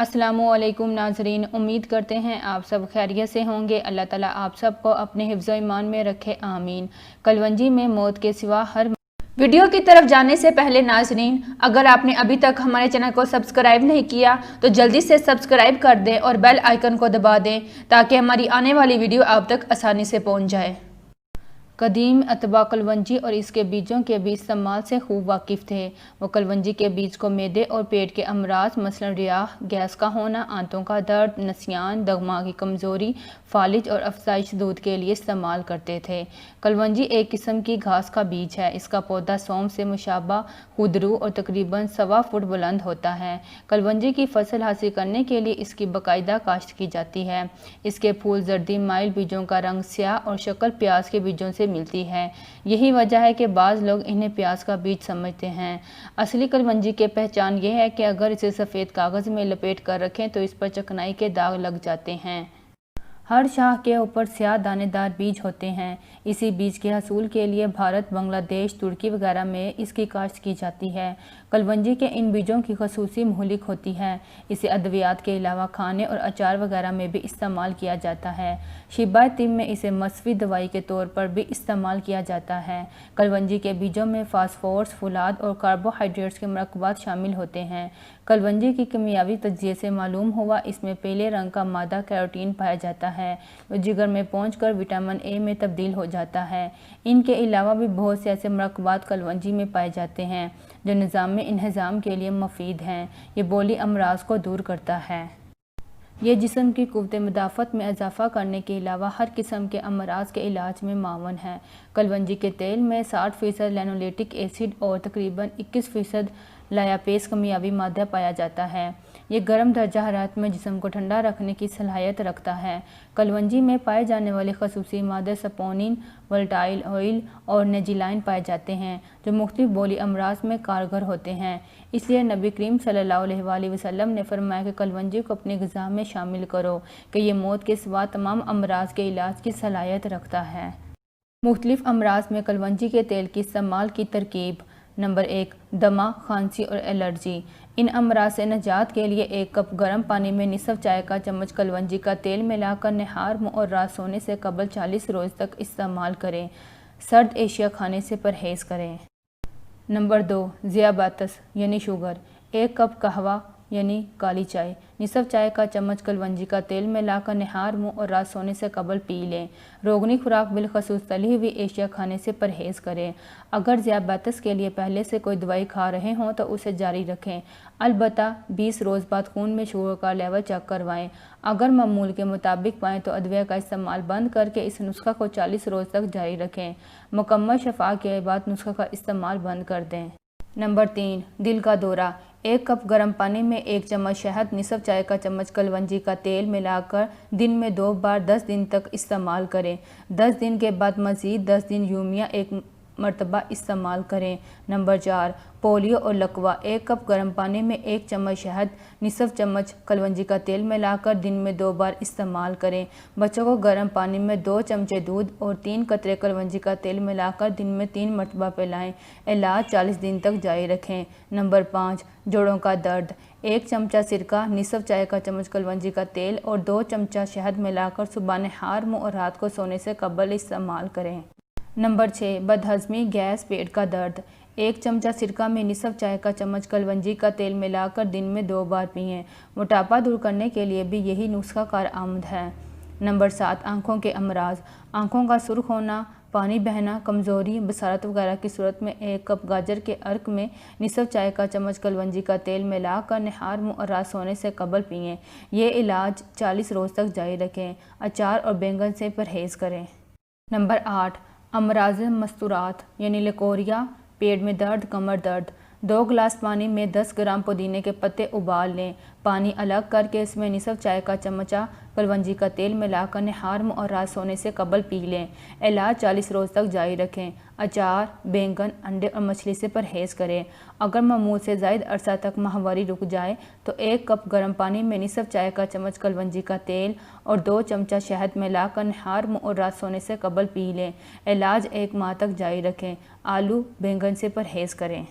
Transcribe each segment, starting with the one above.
अस्सलामुअलैकुम नाजरीन, उम्मीद करते हैं आप सब खैरियत से होंगे। अल्लाह ताला आप सबको अपने हिफ्ज़ ईमान में रखे, आमीन। कलवंजी में मौत के सिवा हर वीडियो की तरफ जाने से पहले नाजरीन, अगर आपने अभी तक हमारे चैनल को सब्सक्राइब नहीं किया तो जल्दी से सब्सक्राइब कर दें और बेल आइकन को दबा दें ताकि हमारी आने वाली वीडियो आप तक आसानी से पहुंच जाए। कदीम अतबा कलवंजी और इसके बीजों के भी इस्तेमाल से खूब वाकिफ़ थे। वो कलवंजी के बीज को मैदे और पेट के अमराज मसलन रियाह, गैस का होना, आंतों का दर्द, नसियान, दमा की कमज़ोरी, फालिज और अफसाइश दूध के लिए इस्तेमाल करते थे। कलवंजी एक किस्म की घास का बीज है। इसका पौधा सौंफ से मुशाबा, खुदरू और तकरीबन 1.25 फुट बुलंद होता है। कलवंजी की फसल हासिल करने के लिए इसकी बाकायदा काश्त की जाती है। इसके फूल जर्दी माइल, बीजों का रंग स्याह और शक्ल प्याज के बीजों से मिलती है। यही वजह है कि बाज़ लोग इन्हें प्याज का बीज समझते हैं। असली कलवंजी की पहचान यह है कि अगर इसे सफ़ेद कागज़ में लपेट कर रखें तो इस पर चकनाई के दाग लग जाते हैं। हर शाख के ऊपर स्याह दानेदार बीज होते हैं। इसी बीज के हसूल के लिए भारत, बांग्लादेश, तुर्की वगैरह में इसकी काश्त की जाती है। कलवंजी के इन बीजों की खसूसी मुहलिक होती है। इसे अद्वियात के अलावा खाने और अचार वगैरह में भी इस्तेमाल किया जाता है। शिबाए तिब में इसे मसवी दवाई के तौर पर भी इस्तेमाल किया जाता है। कलवंजी के बीजों में फास्फोरस, फुलाद और कार्बोहाइड्रेट्स के मरकबात शामिल होते हैं। कलवंजी की केमियावी तज्ज़िये से मालूम हुआ इसमें पीले रंग का मादा कैरोटीन पाया जाता है जो जिगर में पहुंचकर विटामिन ए में तब्दील हो जाता है। इनके अलावा भी बहुत से ऐसे मरकबात कलवंजी में पाए जाते हैं जो निज़ाम में इंहज़ाम के लिए मुफीद हैं। ये बोली अमराज को दूर करता है। ये जिस्म की क़ुव्वत मुदाफ़त में इजाफ़ा करने के अलावा हर किस्म के अमराज के इलाज में मावन है। कलवंजी के तेल में 60% लेनोलेटिक एसिड और तकरीबन 21% लायापेस कमियावी मादा पाया जाता है। ये गर्म दर्जा हरारत में जिस्म को ठंडा रखने की सलाहियत रखता है। कलवंजी में पाए जाने वाले खसूसी मादे सपोनिन, वोल्टाइल ऑयल और नेजिलाइन पाए जाते हैं जो मुख्तलिफ बोली अमराज में कारगर होते हैं। इसलिए नबी करीम सल्लल्लाहु अलैहि वसल्लम ने फरमाया कि कलवंजी को अपनी ग़िज़ा में शामिल करो कि ये मौत के सिवा तमाम अमराज के इलाज की सलाहियत रखता है। मुख्तलिफ अमराज में कलवंजी के तेल की इस्तेमाल की तरकीब। नंबर 1, दमा, खांसी और एलर्जी। इन अमराज से निजात के लिए 1 कप गर्म पानी में निसफ चाय का चम्मच कलवंजी का तेल मिलाकर नहार, मुँह और रात सोने से कबल 40 रोज़ तक इस्तेमाल करें। सर्द एशिया खाने से परहेज़ करें। नंबर 2, ज़ियाबातस यानी शुगर। 1 कप कहवा यानी काली चाय, निसफ चाय का चम्मच कलवंजी का तेल मिलाकर नहार, मुँह और रात सोने से कबल पी लें। रोगनी खुराक बिलखसूस तली हुई एशिया खाने से परहेज़ करें। अगर ज़ियाबातस के लिए पहले से कोई दवाई खा रहे हों तो उसे जारी रखें। अलबत्ता 20 रोज़ बाद खून में शुगर का लेवल चेक करवाएं। अगर मामूल के मुताबिक पाएँ तो अदविया का इस्तेमाल बंद करके इस नुस्खा को 40 रोज़ तक जारी रखें। मुकम्मल शफा के बाद नुस्खा का इस्तेमाल बंद कर दें। नंबर 3, दिल का दौरा। 1 कप गर्म पानी में 1 चम्मच शहद, निसफ चाय का चम्मच कलवंजी का तेल मिलाकर दिन में 2 बार 10 दिन तक इस्तेमाल करें। 10 दिन के बाद मज़ीद 10 दिन यूमिया 1 मरतबा इस्तेमाल करें। नंबर 4, पोलियो और लकवा। 1 कप गर्म पानी में 1 चम्मच शहद, निसफ चम्मच कलवंजी का तेल मिलाकर दिन में 2 बार इस्तेमाल करें। बच्चों को गर्म पानी में 2 चमचे दूध और 3 कतरे कलवंजी का तेल मिलाकर दिन में 3 मरतबा पिलाएं। इलाज 40 दिन तक जारी रखें। नंबर 5, जोड़ों का दर्द। 1 चमचा सिरका, निसफ चाय का चम्मच कलवंजी का तेल और 2 चमचा शहद मिलाकर सुबह नहार, मुँह और रात को सोने से कबल इस्तेमाल करें। नंबर 6, बदहज़मी, गैस, पेट का दर्द। 1 चमचा सिरका में निसफ चाय का चम्मच कलवंजी का तेल मिलाकर दिन में 2 बार पिएं। मोटापा दूर करने के लिए भी यही नुस्खा कारआमद है। नंबर 7, आँखों के अमराज। आँखों का सुर्ख होना, पानी बहना, कमज़ोरी, बसारत वगैरह की सूरत में 1 कप गाजर के अर्क में निसफ चाय का चम्मच कलवंजी का तेल मिलाकर नहार, मुँह और रात सोने से कबल पिएं। ये इलाज 40 रोज़ तक जारी रखें। अचार और बैंगन से परहेज़ करें। नंबर 8, अमराज मस्तूरात यानी लिकोरिया, पेट में दर्द, कमर दर्द। 2 गिलास पानी में 10 ग्राम पुदीने के पत्ते उबाल लें। पानी अलग करके इसमें निसफ चाय का चमचा कलवंजी का तेल मिलाकर नहार, मुँह और रात सोने से कबल पी लें। इलाज 40 रोज़ तक जारी रखें। अचार, बैंगन, अंडे और मछली से परहेज़ करें। अगर मामूल से ज़ायद अरसा तक माहवारी रुक जाए तो 1 कप गर्म पानी में निसफ चाय का चम्मच कलवंजी का तेल और 2 चमचा शहद मिलाकर नहार, मुँह और रात सोने से कबल पी लें। इलाज 1 माह तक जारी रखें। आलू, बैंगन से परहेज़ करें।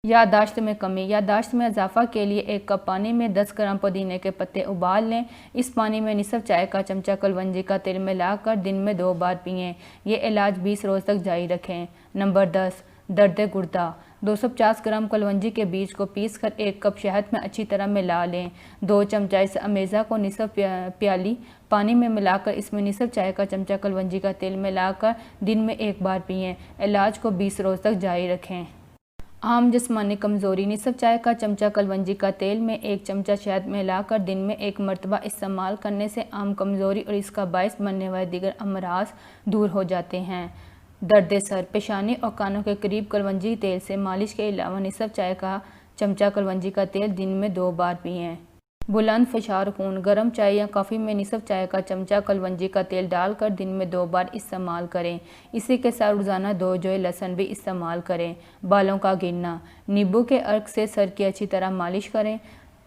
याददाश्त में कमी। याददाश्त में इजाफा के लिए 1 कप पानी में 10 ग्राम पुदीने के पत्ते उबाल लें। इस पानी में निसफ चाय का चमचा कलवंजी का तेल मिलाकर दिन में 2 बार पिएं। ये इलाज 20 रोज़ तक जारी रखें। नंबर 10, दर्द गुर्दा। 250 ग्राम कलवंजी के बीज को पीसकर 1 कप शहद में अच्छी तरह मिला लें। 2 चमचा इस अमेज़ा को निसफ प्याली पानी में मिलाकर इसमें निसफ चाय का चमचा कलवंजी का तेल मिलाकर दिन में 1 बार पिएं। इलाज को 20 रोज़ तक जारी रखें। आम जिस्मानी कमज़ोरी। निसफ चाय का चमचा कलवंजी का तेल में 1 चमचा शहद मिलाकर दिन में 1 मरतबा इस्तेमाल करने से आम कमज़ोरी और इसका बायस बनने वाले दीगर अमराज दूर हो जाते हैं। दर्द सर। पेशानी और कानों के करीब कलवंजी तेल से मालिश के अलावा निसफ चाय का चमचा कलवंजी का तेल दिन में 2 बार पिएं। बुलंद फशार खून। गर्म चाय या कॉफ़ी में निसफ चाय का चमचा कलवंजी का तेल डालकर दिन में 2 बार इस्तेमाल करें। इसी के साथ रोज़ाना 2 जोए लहसुन भी इस्तेमाल करें। बालों का गिरना। नींबू के अर्क से सर की अच्छी तरह मालिश करें।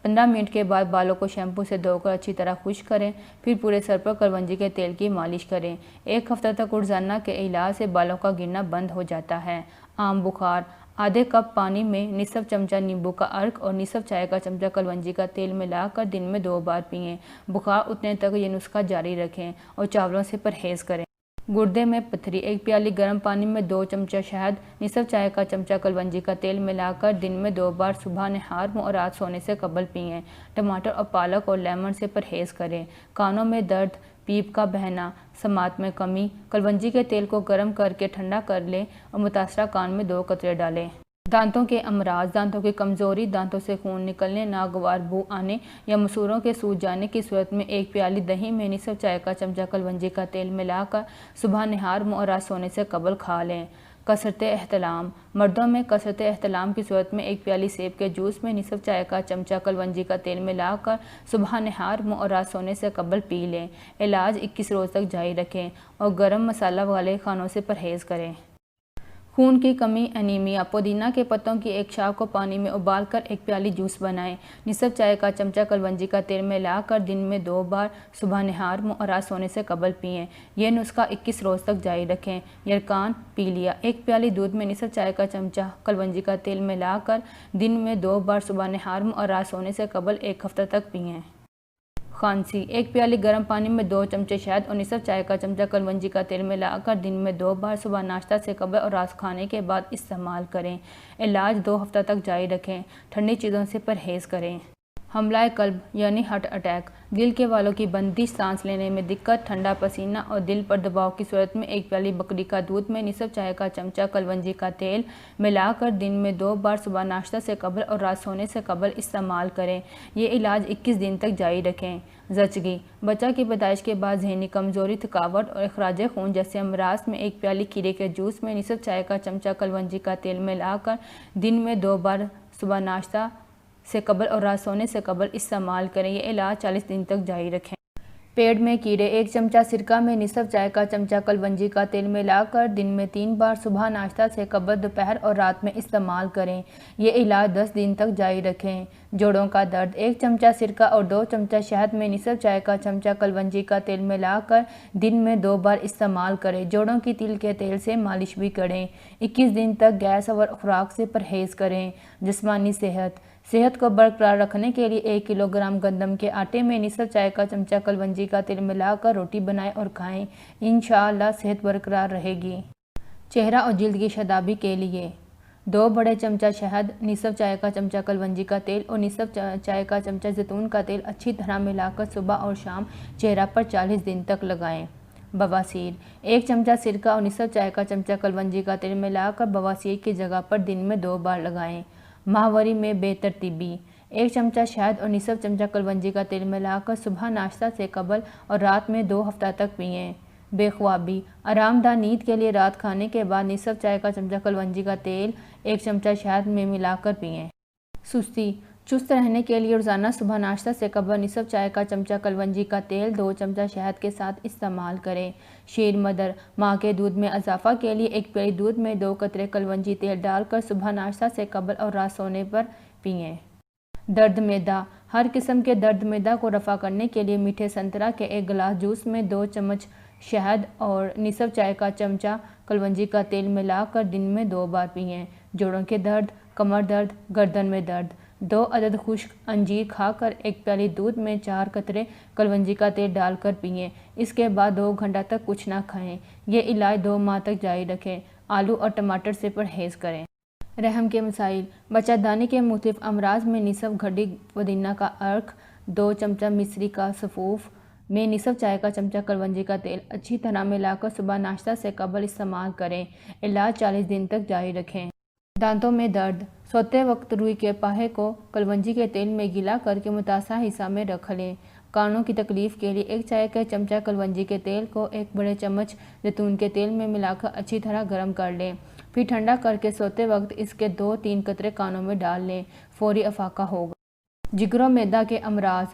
15 मिनट के बाद बालों को शैम्पू से धोकर अच्छी तरह खुश्क करें। फिर पूरे सर पर कलवंजी के तेल की मालिश करें। 1 हफ्ते तक रोज़ाना के इलाज से बालों का गिरना बंद हो जाता है। आम बुखार। आधे कप पानी में निसफ चमचा नींबू का अर्क और निसफ चाय का चमचा कलवंजी का तेल मिलाकर दिन में 2 बार पिएं। बुखार उतने तक ये नुस्खा जारी रखें और चावलों से परहेज़ करें। गुर्दे में पथरी। 1 प्याली गर्म पानी में 2 चमचा शहद, निसफ चाय का चमचा कलवंजी का तेल मिलाकर दिन में 2 बार सुबह नहार मुँह और रात सोने से कबल पिएं। टमाटर और पालक और लेमन से परहेज़ करें। कानों में दर्द, पीप का बहना, समात में कमी। कलवंजी के तेल को गर्म करके ठंडा कर लें और मुतासरा कान में 2 कतरे डालें। दांतों के अमराज। दांतों की कमज़ोरी, दांतों से खून निकलने, नागवार बू आने या मसूरों के सूज जाने की सूरत में 1 प्याली दही में निसफ चाय का चमचा कलवंजी का तेल मिलाकर सुबह नहार मुँह और रात सोने से कबल खा लें। कसरत एहतलाम। मर्दों में कसरत एहतलाम की सूरत में 1 प्याली सेब के जूस में निसफ चाय का चमचा कलवंजी का तेल मिलाकर सुबह नहार मुँह और रात सोने से कबल पी लें। इलाज 21 रोज़ तक जारी रखें और गर्म मसाला वाले खानों से परहेज़ करें। खून की कमी, एनीमिया। पुदीना के पत्तों की 1 शाख को पानी में उबालकर 1 प्याली जूस बनाएं। निसफ चाय का चमचा कलवंजी का तेल मिलाकर दिन में 2 बार सुबह नहार मुँह और रात सोने से कबल पिएं। यह नुस्खा 21 रोज़ तक जारी रखें। यरकान, पीलिया। 1 प्याली दूध में निसफ चाय का चमचा कलवंजी का तेल मिलाकर दिन में 2 बार सुबह नहार मुँह और रात सोने से कबल 1 हफ्ता तक पिएं। खांसी। 1 प्याली गर्म पानी में 2 चमचे शहद और निसफ चाय का चमचा कलवंजी का तेल मिलाकर दिन में 2 बार सुबह नाश्ता से कबल और रात खाने के बाद इस्तेमाल करें। इलाज 2 हफ्ता तक जारी रखें। ठंडी चीज़ों से परहेज़ करें। हमला कल्ब यानी हार्ट अटैक। दिल के वालों की बंदिश, सांस लेने में दिक्कत, ठंडा पसीना और दिल पर दबाव की सूरत में 1 प्याली बकरी का दूध में निसफ चाय का चमचा कलवंजी का तेल मिलाकर दिन में 2 बार सुबह नाश्ता से कबल और रात सोने से कबल इस्तेमाल करें। ये इलाज 21 दिन तक जारी रखें। जचगी। बच्चा की पैदाइश के बाद ज़हनी कमज़ोरी, थकावट और अखराज खून जैसे अमराज में 1 प्याली खीरे के जूस में निसफ चाय का चमचा कलवंजी का तेल मिलाकर दिन में 2 बार सुबह नाश्ता से कबल और रात सोने से कबल इस्तेमाल करें। ये इलाज 40 दिन तक जारी रखें। पेट में कीड़े। 1 चमचा सिरका में निसफ चाय का चमचा कलवंजी का तेल मिलाकर दिन में 3 बार सुबह नाश्ता से कबल दोपहर और रात में इस्तेमाल करें। ये इलाज 10 दिन तक जारी रखें। जोड़ों का दर्द। 1 चमचा सिरका और 2 चमचा शहद में निसफ चाय का चमचा कलवंजी का तेल मिलाकर दिन में 2 बार इस्तेमाल करें। जोड़ों की तिल के तेल से मालिश भी करें। 21 दिन तक गैस और खुराक से परहेज़ करें। जिस्मानी सेहत को बरकरार रखने के लिए 1 किलोग्राम गंदम के आटे में निसफ चाय का चमचा कलवंजी का तेल मिलाकर रोटी बनाएं और खाएं। इंशाअल्लाह सेहत बरकरार रहेगी। चेहरा और जिल्द की शदाबी के लिए 2 बड़े चमचा शहद, निसफ चाय का चमचा कलवंजी का तेल और निसफ चाय का चमचा जैतून का तेल अच्छी तरह मिलाकर सुबह और शाम चेहरा पर 40 दिन तक लगाएं। बवासीर। 1 चमचा सिरका और निसफ चाय का चमचा कलवंजी का तेल मिलाकर बवासीर की जगह पर दिन में 2 बार लगाएं। माहवारी में बेतरतीबी। 1 चमचा शहद और निसफ चमचा कलवंजी का तेल मिलाकर सुबह नाश्ता से कबल और रात में 2 हफ्ता तक पिएं। बेख्वाबी। आरामदाह नींद के लिए रात खाने के बाद निसफ चाय का चमचा कलवंजी का तेल 1 चमचा शहद में मिलाकर पिएं। सुस्ती। चुस्त रहने के लिए रोज़ाना सुबह नाश्ता से कबल निसफ चाय का चमचा कलवंजी का तेल 2 चमचा शहद के साथ इस्तेमाल करें। शीर मदर। माँ के दूध में इजाफा के लिए 1 प्याली दूध में 2 कतरे कलवंजी तेल डालकर सुबह नाश्ता से कबल और रात सोने पर पिएं। दर्द मैदा। हर किस्म के दर्द मैदा को रफ़ा करने के लिए मीठे संतरा के 1 गिलास जूस में 2 चम्मच शहद और निसफ चाय का चमचा कलवंजी का तेल मिलाकर दिन में 2 बार पिएं। जोड़ों के दर्द, कमर दर्द, गर्दन में दर्द। 2 अदद खुश्क अंजीर खाकर 1 प्याली दूध में 4 कतरे कलवंजी का तेल डालकर पिएं। इसके बाद 2 घंटा तक कुछ ना खाएं। ये इलाज 2 माह तक जारी रखें। आलू और टमाटर से परहेज करें। रहम के मसाइल। बच्चादानी के मुख्तलिफ अमराज में निसफ घड़ी पुदीना का अर्क, 2 चमचा मिश्री का सफ़ूफ में निसफ चाय का चमचा कलवंजी का तेल अच्छी तरह मिलाकर सुबह नाश्ता से कबल इस्तेमाल करें। इलाज 40 दिन तक जारी रखें। दांतों में दर्द। सोते वक्त रुई के पाहे को कलवंजी के तेल में गीला करके मुतासा हिस्सा में रख लें। कानों की तकलीफ के लिए 1 चाय का चमचा कलवंजी के तेल को 1 बड़े चम्मच जैतून के तेल में मिलाकर अच्छी तरह गर्म कर लें। फिर ठंडा करके सोते वक्त इसके 2-3 कतरे कानों में डाल लें। फौरी अफाका होगा। जिगरो मैदा के अमराज।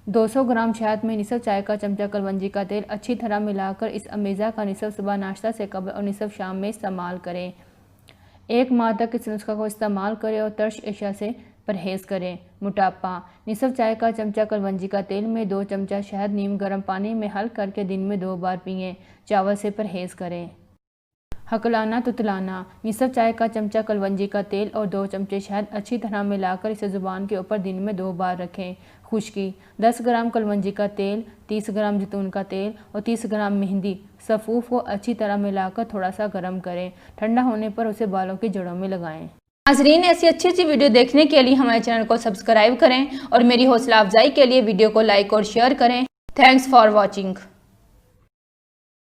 200 ग्राम शहद में निसफ चाय का चमचा कलवंजी का तेल अच्छी तरह मिलाकर इस अमेज़ा का निसफ सुबह नाश्ता से कबल और निसफ शाम में इस्तेमाल करें। 1 माह तक इस नुस्खा को इस्तेमाल करें और तर्श एशिया से परहेज करें। मोटापा। निसफ चाय का चमचा कलवंजी का तेल में 2 चमचा शहद नीम गर्म पानी में हल करके दिन में 2 बार पिएं। चावल से परहेज करें। हकलाना तुतलाना। निसफ चाय का चमचा कलवंजी का तेल और 2 चमचे शहद अच्छी तरह मिलाकर इसे ज़ुबान के ऊपर दिन में 2 बार रखें। खुश्की। 10 ग्राम कलवंजी का तेल, 30 ग्राम जैतून का तेल और 30 ग्राम मेहंदी सफ़ूफ को अच्छी तरह मिलाकर थोड़ा सा गर्म करें। ठंडा होने पर उसे बालों की जड़ों में लगाएं। नाज़रीन, ऐसी अच्छी वीडियो देखने के लिए हमारे चैनल को सब्सक्राइब करें और मेरी हौसला अफजाई के लिए वीडियो को लाइक और शेयर करें। Thanks for watching.